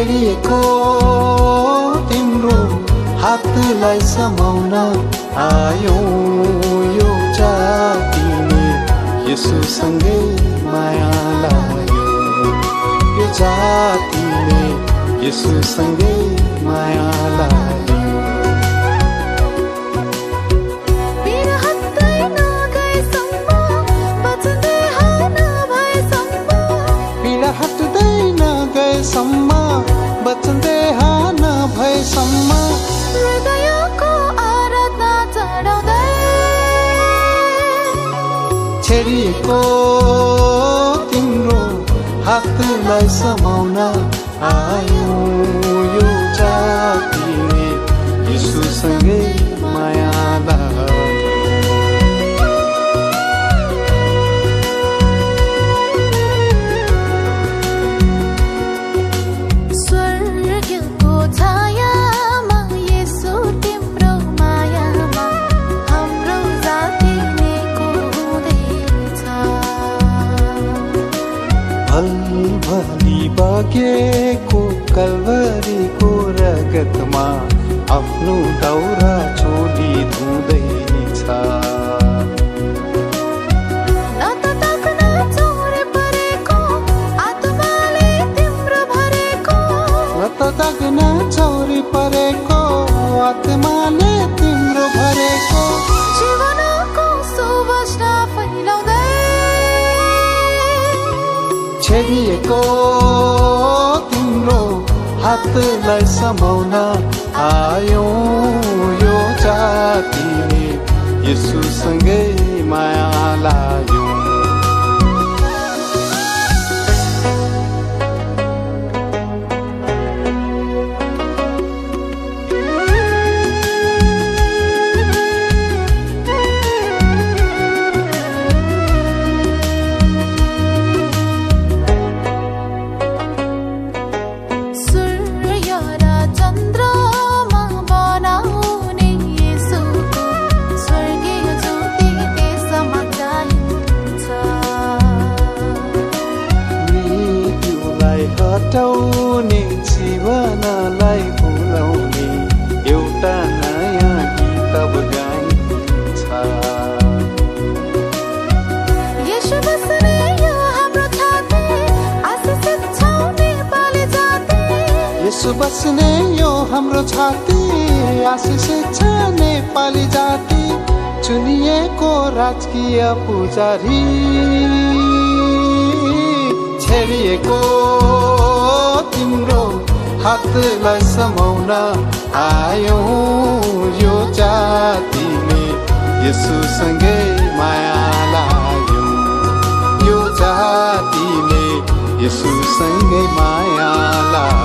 छेडिएको तिम्रो हातलाई समाउन आयो यो जातिले येशूसँगै माया लाग्यो यो जातिले येशूसँगै माया लाग्यो सम्म बचन्दै हान भएसम्म हृदयको आराधना चढाउँदै छेडिएको तिम्रो हातलाई समाउन आयो यो जातिले येशूसँगै माया लाग्यो भली बगेको कल्वरीको रगतमा आफ्नो दाउरा छोडी धुँदैछ न त ताक्न चौरे परेको आत्माले तिम्रो भरेको न त ताक्न चौरे परेको आत्माले तिम्रो भरेको जीवनको सुवासना फैलाउँदै छेडिएको तिम्रो हातलाई समाउन आयो यो जातिले येशूसँगै माया लाग्यो हटाउने जीवनलाई भुलाउने एउटा नयाँ गीत गाइन्छ येशू बस्ने यो हाम्रो छाती आशिषित छौ नेपाली जाति येशू बस्ने यो हाम्रो छाती आशिषित छ नेपाली जाति चुनिएको राजकीय पुजारी छेडिएको तिम्रो हातलाई समाउन आयो यो जातिले येशूसँगै माया लाग्यो यो जातिले येशूसँगै माया लाग्यो